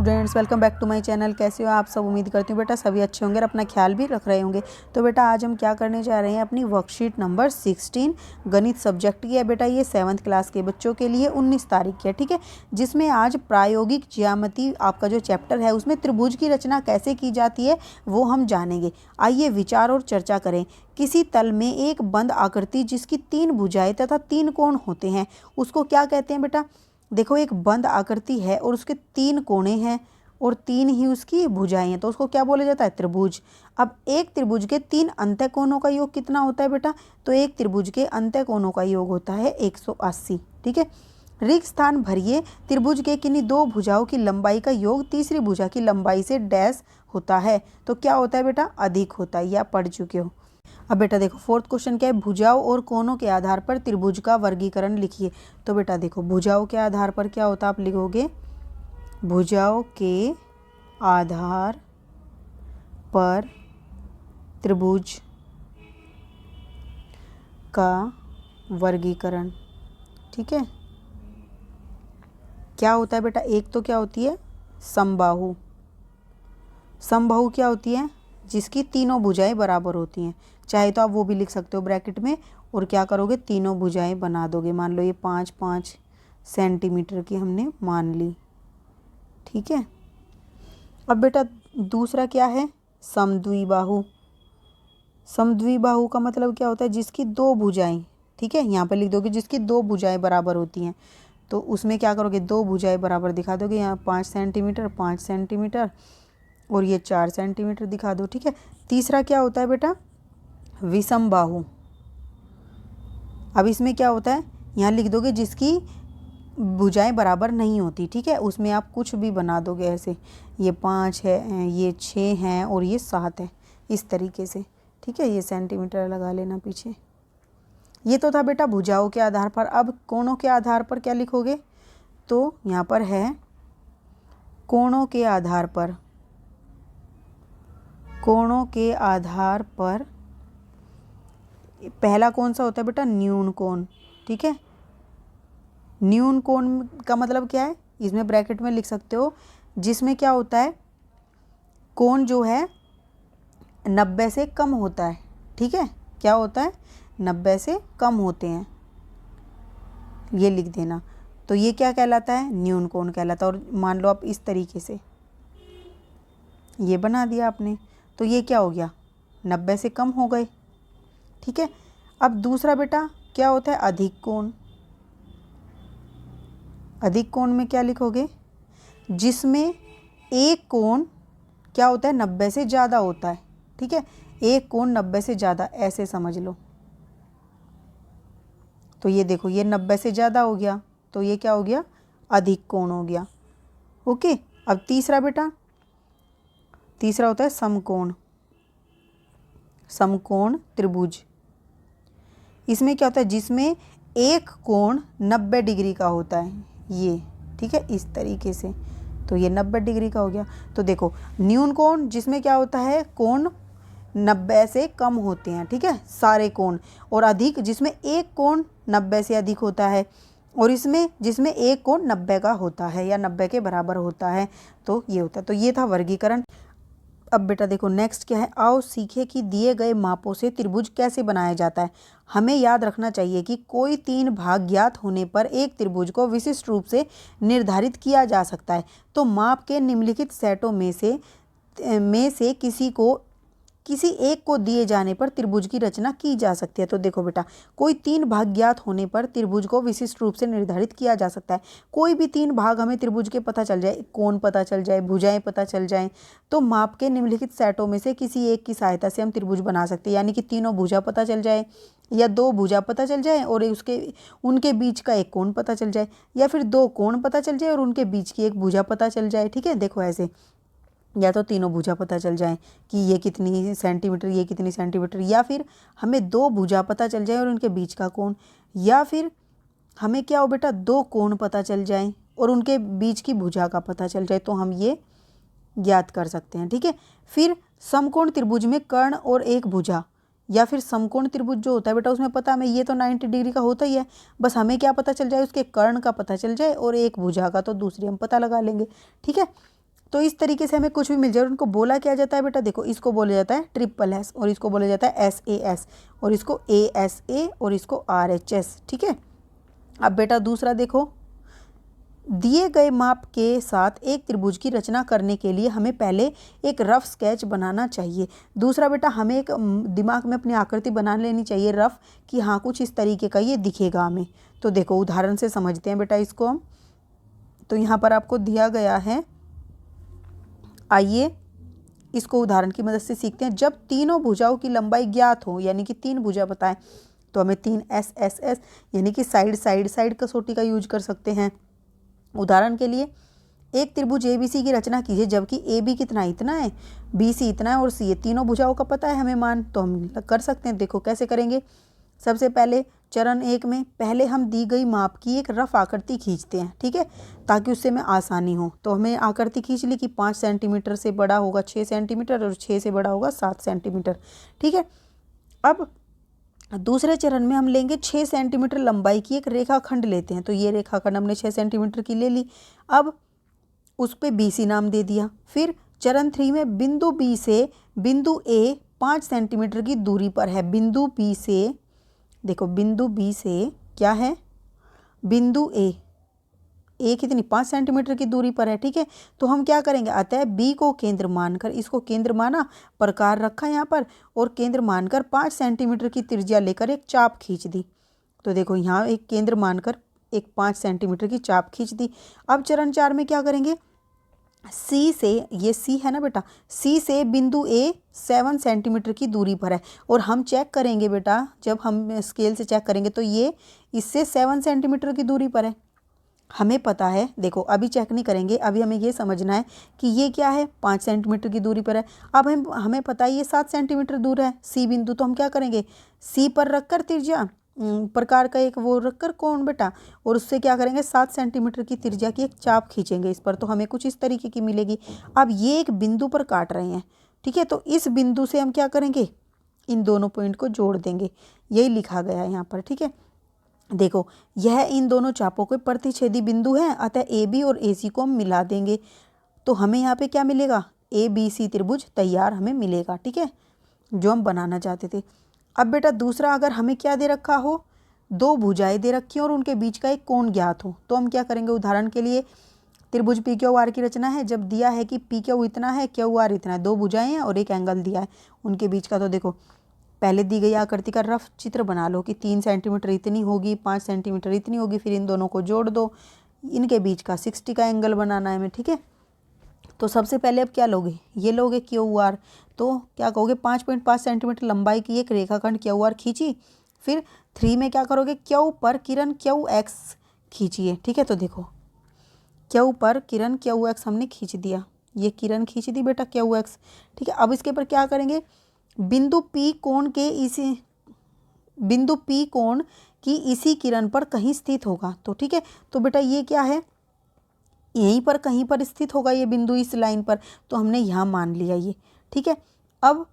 Students, welcome back to my channel. कैसे हो आप सब? उम्मीद करती हूँ बेटा सभी अच्छे होंगे और अपना ख्याल भी रख रहे होंगे। तो बेटा आज हम क्या करने जा रहे हैं, अपनी वर्कशीट नंबर 16 गणित सब्जेक्ट की है बेटा। ये 7th क्लास के बच्चों के लिए 19 तारीख की है, ठीक है। जिसमें आज प्रायोगिक ज्यामिति आपका जो चैप्टर है उसमें त्रिभुज की रचना कैसे की जाती है वो हम जानेंगे। आइए विचार और चर्चा करें। किसी तल में एक बंद आकृति जिसकी 3 भुजाएं तथा 3 कोण होते हैं उसको क्या कहते हैं बेटा? देखो, एक बंद आकृति है और उसके 3 कोणे हैं और 3 ही उसकी भुजाएं हैं, तो उसको क्या बोला जाता है? त्रिभुज। अब एक त्रिभुज के 3 अंतःकोणों का योग कितना होता है बेटा? तो एक त्रिभुज के अंतःकोणों का योग होता है 180, ठीक है। रिक्त स्थान भरिए। त्रिभुज के किन्हीं 2 भुजाओं की लंबाई का योग तीसरी भुजा की लंबाई से डैश होता है, तो क्या होता है बेटा? अधिक होता है। या पढ़ चुके हो। अब बेटा देखो, 4th क्वेश्चन क्या है? भुजाओं और कोणों के आधार पर त्रिभुज का वर्गीकरण लिखिए। तो बेटा देखो, भुजाओं के आधार पर क्या होता है? आप लिखोगे भुजाओं के आधार पर त्रिभुज का वर्गीकरण, ठीक है। क्या होता है बेटा? एक तो क्या होती है? समबाहु। समबाहु क्या होती है? जिसकी तीनों भुजाएं बराबर होती हैं। चाहे तो आप वो भी लिख सकते हो ब्रैकेट में, और क्या करोगे? तीनों भुजाएं बना दोगे। मान लो ये 5-5 सेंटीमीटर की हमने मान ली, ठीक है। अब बेटा दूसरा क्या है? समद्विबाहु। समद्विबाहु का मतलब क्या होता है? जिसकी 2 भुजाएं, ठीक है, यहाँ पर लिख दोगे जिसकी 2 भुजाएं बराबर होती हैं। तो उसमें क्या करोगे? 2 भुजाएं बराबर दिखा दोगे। यहाँ 5 सेंटीमीटर 5 सेंटीमीटर और ये 4 सेंटीमीटर दिखा दो, ठीक है। तीसरा क्या होता है बेटा? विषमबाहु। अब इसमें क्या होता है? यहाँ लिख दोगे जिसकी भुजाएं बराबर नहीं होती, ठीक है। उसमें आप कुछ भी बना दोगे ऐसे, ये 5 है, ये 6 हैं और ये 7 है, इस तरीके से, ठीक है। ये सेंटीमीटर लगा लेना पीछे। ये तो था बेटा भुजाओं के आधार पर। अब कोणों के आधार पर क्या लिखोगे? तो यहाँ पर है कोणों के आधार पर। कोणों के आधार पर पहला कौन सा होता है बेटा? न्यून कोण, ठीक है। न्यून कोण का मतलब क्या है? इसमें ब्रैकेट में लिख सकते हो, जिसमें क्या होता है? कोण जो है 90 से कम होता है, ठीक है। क्या होता है? 90 से कम होते हैं, ये लिख देना। तो ये क्या कहलाता है? न्यून कोण कहलाता है। और मान लो आप इस तरीके से ये बना दिया आपने, तो ये क्या हो गया? 90 से कम हो गए, ठीक है। अब दूसरा बेटा क्या होता है? अधिक कोण। अधिक कोण में क्या लिखोगे? जिसमें एक कोण क्या होता है? 90 से ज़्यादा होता है, ठीक है। एक कोण 90 से ज़्यादा, ऐसे समझ लो। तो ये देखो, ये 90 से ज़्यादा हो गया, तो ये क्या हो गया? अधिक कोण हो गया, ओके। अब तीसरा बेटा, तीसरा होता है समकोण। समकोण त्रिभुज। इसमें क्या होता है? जिसमें एक कोण 90 डिग्री का होता है, ये, ठीक है, इस तरीके से। तो ये 90 डिग्री का हो गया। तो देखो, न्यून कोण जिसमें क्या होता है? कोण 90 से कम होते हैं, ठीक है, सारे कोण। और अधिक जिसमें एक कोण 90 से अधिक होता है, और इसमें जिसमें एक कोण 90 का होता है या 90 के बराबर होता है, तो ये होता है। तो ये था वर्गीकरण। अब बेटा देखो नेक्स्ट क्या है? आओ सीखे कि दिए गए मापों से त्रिभुज कैसे बनाया जाता है। हमें याद रखना चाहिए कि कोई 3 भाग ज्ञात होने पर एक त्रिभुज को विशिष्ट रूप से निर्धारित किया जा सकता है। तो माप के निम्नलिखित सेटों में से किसी एक को दिए जाने पर त्रिभुज की रचना की जा सकती है। तो देखो बेटा, कोई 3 भाग ज्ञात होने पर त्रिभुज को विशिष्ट रूप से निर्धारित किया जा सकता है। कोई भी 3 भाग हमें त्रिभुज के पता चल जाए, कोण पता चल जाए, भुजाएं पता चल जाए, तो माप के निम्नलिखित सेटों में से किसी एक की सहायता से हम त्रिभुज बना सकते हैं। यानी कि तीनों भुजा पता चल जाए, या 2 भुजा पता चल जाए और उनके बीच का एक कोण पता चल जाए, या फिर 2 कोण पता चल जाए और उनके बीच की एक भुजा पता चल जाए, ठीक है। देखो ऐसे, या तो तीनों भुजा पता चल जाए कि ये कितनी सेंटीमीटर, ये कितनी सेंटीमीटर, या फिर हमें 2 भुजा पता चल जाए और उनके बीच का कोण, या फिर हमें क्या हो बेटा? 2 कोण पता चल जाए और उनके बीच की भुजा का पता चल जाए, तो हम ये ज्ञात कर सकते हैं, ठीक है। फिर समकोण त्रिभुज में कर्ण और एक भुजा, या फिर समकोण त्रिभुज जो होता है बेटा, उसमें पता हमें ये तो 90 डिग्री का होता ही है, बस हमें क्या पता चल जाए? उसके कर्ण का पता चल जाए और एक भुजा का तो दूसरी हम पता लगा लेंगे, ठीक है। तो इस तरीके से हमें कुछ भी मिल जाए, उनको बोला क्या जाता है बेटा, देखो इसको बोला जाता है ट्रिपल एस, और इसको बोला जाता है SAS, और इसको ASA, और इसको RHS, ठीक है। अब बेटा दूसरा देखो, दिए गए माप के साथ एक त्रिभुज की रचना करने के लिए हमें पहले एक रफ स्केच बनाना चाहिए। दूसरा बेटा हमें एक दिमाग में अपनी आकृति बना लेनी चाहिए रफ, कि हाँ कुछ इस तरीके का ये दिखेगा हमें। तो देखो उदाहरण से समझते हैं बेटा इसको हम। तो यहाँ पर आपको दिया गया है, आइए इसको उदाहरण की मदद से सीखते हैं। जब तीनों भुजाओं की लंबाई ज्ञात हो, यानी कि 3 भुजा बताएं, तो हमें 3 S यानी कि साइड कसौटी का यूज कर सकते हैं। उदाहरण के लिए एक त्रिभुज ABC की रचना कीजिए, जबकि AB कितना, इतना है, BC इतना है, और C तीनों भुजाओं का पता है हमें मान, तो हम कर सकते हैं। देखो कैसे करेंगे। सबसे पहले चरण 1 में पहले हम दी गई माप की एक रफ आकृति खींचते हैं, ठीक है, ताकि उससे में आसानी हो। तो हमें आकृति खींच ली कि 5 सेंटीमीटर से बड़ा होगा 6 सेंटीमीटर, और 6 से बड़ा होगा 7 सेंटीमीटर, ठीक है। अब दूसरे चरण में हम लेंगे 6 सेंटीमीटर लंबाई की एक रेखाखंड लेते हैं। तो ये रेखाखंड हमने 6 सेंटीमीटर की ले ली। अब उस पर BC नाम दे दिया। फिर चरण 3 में बिंदु B से बिंदु A 5 सेंटीमीटर की दूरी पर है। बिंदु B से, देखो बिंदु B से क्या है, बिंदु A कितनी, 5 सेंटीमीटर की दूरी पर है, ठीक है। तो हम क्या करेंगे, अतः B को केंद्र मानकर, इसको केंद्र माना, प्रकार रखा यहाँ पर, और केंद्र मानकर 5 सेंटीमीटर की त्रिज्या लेकर एक चाप खींच दी। तो देखो यहाँ एक केंद्र मानकर एक 5 सेंटीमीटर की चाप खींच दी। अब चरण 4 में क्या करेंगे, C से, ये C है ना बेटा, C से बिंदु A 7 सेंटीमीटर की दूरी पर है, और हम चेक करेंगे बेटा, जब हम स्केल से चेक करेंगे तो ये इससे 7 सेंटीमीटर की दूरी पर है, हमें पता है। देखो अभी चेक नहीं करेंगे, अभी हमें ये समझना है कि ये क्या है, 5 सेंटीमीटर की दूरी पर है। अब हमें पता है ये 7 सेंटीमीटर दूर है C बिंदु, तो हम क्या करेंगे, C पर रखकर त्रिज्या प्रकार का एक वो रखकर कोण बेटा, और उससे क्या करेंगे, 7 सेंटीमीटर की त्रिज्या की एक चाप खींचेंगे इस पर, तो हमें कुछ इस तरीके की मिलेगी। अब ये एक बिंदु पर काट रहे हैं, ठीक है, तो इस बिंदु से हम क्या करेंगे, इन दोनों पॉइंट को जोड़ देंगे, यही लिखा गया है यहाँ पर, ठीक है। देखो यह इन दोनों चापों के प्रतिच्छेदी बिंदु हैं, अतः AB और AC को हम मिला देंगे, तो हमें यहाँ पे क्या मिलेगा, ABC त्रिभुज तैयार हमें मिलेगा, ठीक है, जो हम बनाना चाहते थे। अब बेटा दूसरा, अगर हमें क्या दे रखा हो, 2 भुजाएं दे रखी हो और उनके बीच का एक कोण ज्ञात हो, तो हम क्या करेंगे, उदाहरण के लिए त्रिभुज PQR की रचना है। जब दिया है कि PQ इतना है, QR इतना है, 2 भुजाएं हैं और एक एंगल दिया है उनके बीच का, तो देखो पहले दी गई आकृति का रफ चित्र बना लो कि 3 सेंटीमीटर इतनी होगी, 5 सेंटीमीटर इतनी होगी, फिर इन दोनों को जोड़ दो, इनके बीच का 60 का एंगल बनाना है हमें, ठीक है। तो सबसे पहले अब क्या लोगे, ये लोगे QR, तो क्या कहोगे, 5.5 सेंटीमीटर लंबाई की एक रेखाखंड QR खींची। फिर 3 में क्या करोगे, Q पर किरण QX खींचिए, ठीक है। तो देखो Q पर किरण QX हमने खींच दिया, ये किरण खींच दी बेटा QX, ठीक है। अब इसके ऊपर क्या करेंगे, बिंदु P कोण की इसी किरण पर कहीं स्थित होगा, तो ठीक है। तो बेटा ये क्या है, यहीं पर कहीं पर स्थित होगा ये बिंदु इस लाइन पर, तो हमने यहाँ मान लिया ये, ठीक है। अब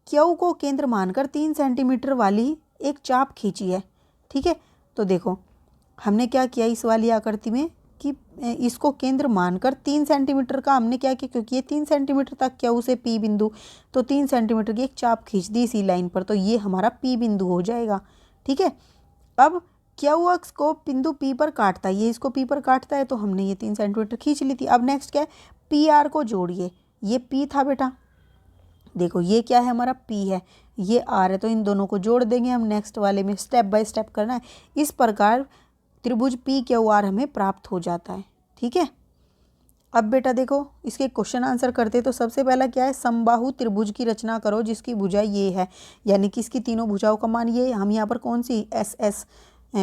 Q को केंद्र मानकर 3 सेंटीमीटर वाली एक चाप खींची है, ठीक है। तो देखो हमने क्या किया इस वाली आकृति में कि इसको केंद्र मानकर 3 सेंटीमीटर का हमने क्या किया, क्योंकि ये 3 सेंटीमीटर तक Q से P बिंदु, तो 3 सेंटीमीटर की एक चाप खींच दी इसी लाइन पर, तो ये हमारा P बिंदु हो जाएगा, ठीक है। अब QX को बिंदु P पर काटता है, ये इसको P पर काटता है, तो हमने ये 3 सेंटीमीटर खींच ली थी। अब नेक्स्ट क्या है, PR को जोड़िए, ये P था बेटा, देखो ये क्या है, हमारा P है, ये R है, तो इन दोनों को जोड़ देंगे हम नेक्स्ट वाले में, स्टेप बाय स्टेप करना है। इस प्रकार त्रिभुज PQR हमें प्राप्त हो जाता है, ठीक है। अब बेटा देखो इसके क्वेश्चन आंसर करते, तो सबसे पहला क्या है, समबाहु त्रिभुज की रचना करो जिसकी भुजा ये है, यानी कि इसकी तीनों भुजाओं का मान ये, हम यहाँ पर कौन सी SS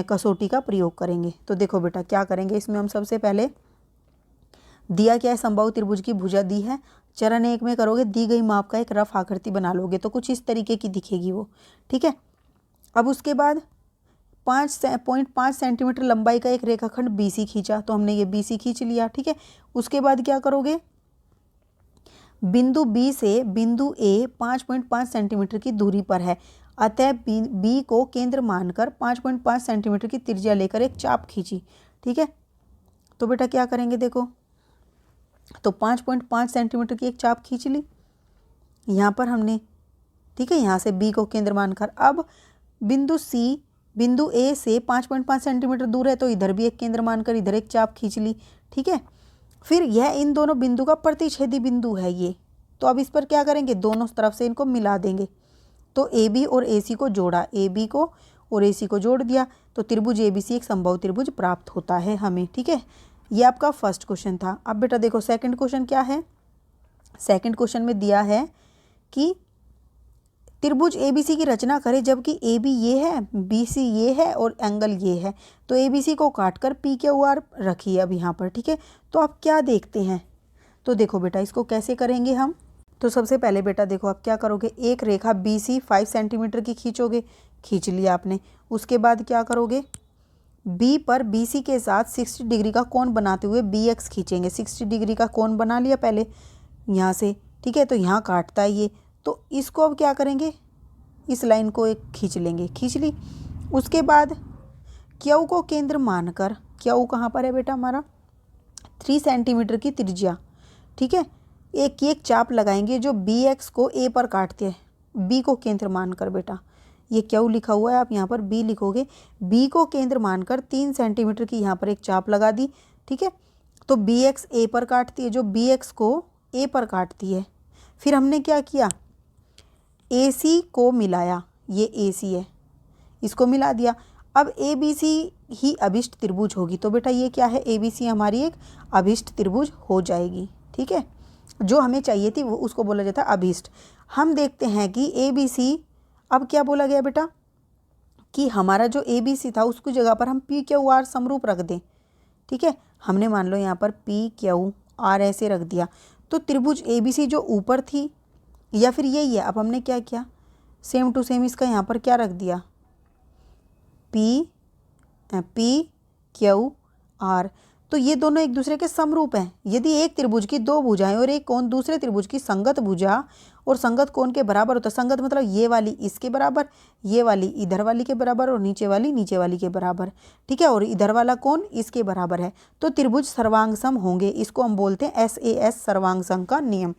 कसौटी का प्रयोग करेंगे। तो देखो बेटा क्या करेंगे, इसमें हम सबसे पहले दिया क्या है, समबाहु त्रिभुज की भुजा दी है, चरण 1 में करोगे, दी गई माप का एक रफ आकृति बना लोगे, तो कुछ इस तरीके की दिखेगी वो, ठीक है। अब उसके बाद 5.5 सेंटीमीटर लंबाई का एक रेखाखंड BC खींचा, तो हमने ये BC खींच लिया, ठीक है। उसके बाद क्या करोगे, बिंदु B से बिंदु A 5.5 सेंटीमीटर की दूरी पर है, अतः B को केंद्र मानकर 5.5 सेंटीमीटर की त्रिज्या लेकर एक चाप खींची, ठीक है। तो बेटा क्या करेंगे, देखो तो 5.5 सेंटीमीटर की एक चाप खींच ली यहाँ पर हमने, ठीक है। यहाँ से बी को केंद्र मानकर अब बिंदु सी बिंदु ए से 5.5 सेंटीमीटर दूर है, तो इधर भी एक केंद्र मानकर इधर एक चाप खींच ली, ठीक है। फिर यह इन दोनों बिंदु का प्रतिच्छेदी बिंदु है ये, तो अब इस पर क्या करेंगे, दोनों तरफ से इनको मिला देंगे। तो ए बी और ए सी को जोड़ा, ए बी को और ए सी को जोड़ दिया, तो त्रिभुज ए बी सी एक समबाहु त्रिभुज प्राप्त होता है हमें, ठीक है। ये आपका फर्स्ट क्वेश्चन था। अब बेटा देखो सेकंड क्वेश्चन क्या है। सेकंड क्वेश्चन में दिया है कि त्रिभुज ए बी सी की रचना करें जबकि ए बी ये है, बी सी ये है और एंगल ये है। तो ए बी सी को काटकर पी क्यू आर रखिए अब यहाँ पर, ठीक है। तो आप क्या देखते हैं, तो देखो बेटा इसको कैसे करेंगे हम। तो सबसे पहले बेटा देखो आप क्या करोगे, एक रेखा बी सी 5 सेंटीमीटर की खींचोगे, खींच लिया आपने। उसके बाद क्या करोगे, बी पर बी सी के साथ 60 डिग्री का कोण बनाते हुए बी एक्स खींचेंगे। 60 डिग्री का कोण बना लिया पहले यहाँ से, ठीक है। तो यहाँ काटता है ये, तो इसको अब क्या करेंगे, इस लाइन को एक खींच लेंगे, खींच ली। उसके बाद क्यू को केंद्र मानकर, क्यू कहाँ पर है बेटा हमारा, 3 सेंटीमीटर की त्रिज्या, ठीक है। एक चाप लगाएंगे जो बी एक्स को ए पर काटते हैं, बी को केंद्र मानकर बेटा, ये क्यू लिखा हुआ है, आप यहाँ पर बी लिखोगे। बी को केंद्र मानकर 3 सेंटीमीटर की यहाँ पर एक चाप लगा दी, ठीक है। तो बी एक्स ए पर काटती है, जो बी एक्स को ए पर काटती है। फिर हमने क्या किया, ए सी को मिलाया, ये ए सी है, इसको मिला दिया। अब ए बी सी ही अभिष्ट त्रिभुज होगी, तो बेटा ये क्या है, ए बी सी हमारी एक अभिष्ट त्रिभुज हो जाएगी, ठीक है। जो हमें चाहिए थी वो उसको बोला जाता है अभिष्ट। हम देखते हैं कि ए बी सी, अब क्या बोला गया बेटा कि हमारा जो ए बी सी था उसकी जगह पर हम पी क्यू आर समरूप रख दें, ठीक है। हमने मान लो यहाँ पर पी क्यू आर ऐसे रख दिया, तो त्रिभुज ए बी सी जो ऊपर थी या फिर यही है, अब हमने क्या किया, सेम टू सेम इसका यहाँ पर क्या रख दिया, पी क्यू आर। तो ये दोनों एक दूसरे के समरूप हैं। यदि एक त्रिभुज की दो भुजाएं और एक कोण दूसरे त्रिभुज की संगत भुजा और संगत कोण के बराबर होता है, संगत मतलब ये वाली इसके बराबर, ये वाली इधर वाली के बराबर और नीचे वाली के बराबर, ठीक है, और इधर वाला कोण इसके बराबर है, तो त्रिभुज सर्वांगसम होंगे। इसको हम बोलते हैं SAS सर्वांगसम का नियम,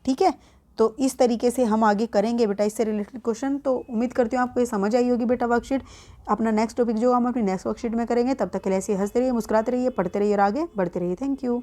ठीक है। तो इस तरीके से हम आगे करेंगे बेटा इससे रिलेटेड क्वेश्चन। तो उम्मीद करती हूँ आपको ये समझ आई होगी बेटा वर्कशीट। अपना नेक्स्ट टॉपिक जो हम अपनी नेक्स्ट वर्कशीट में करेंगे, तब तक के लिए ऐसे हंसते रहिए, मुस्कुराते रहिए, पढ़ते रहिए और आगे बढ़ते रहिए। Thank you.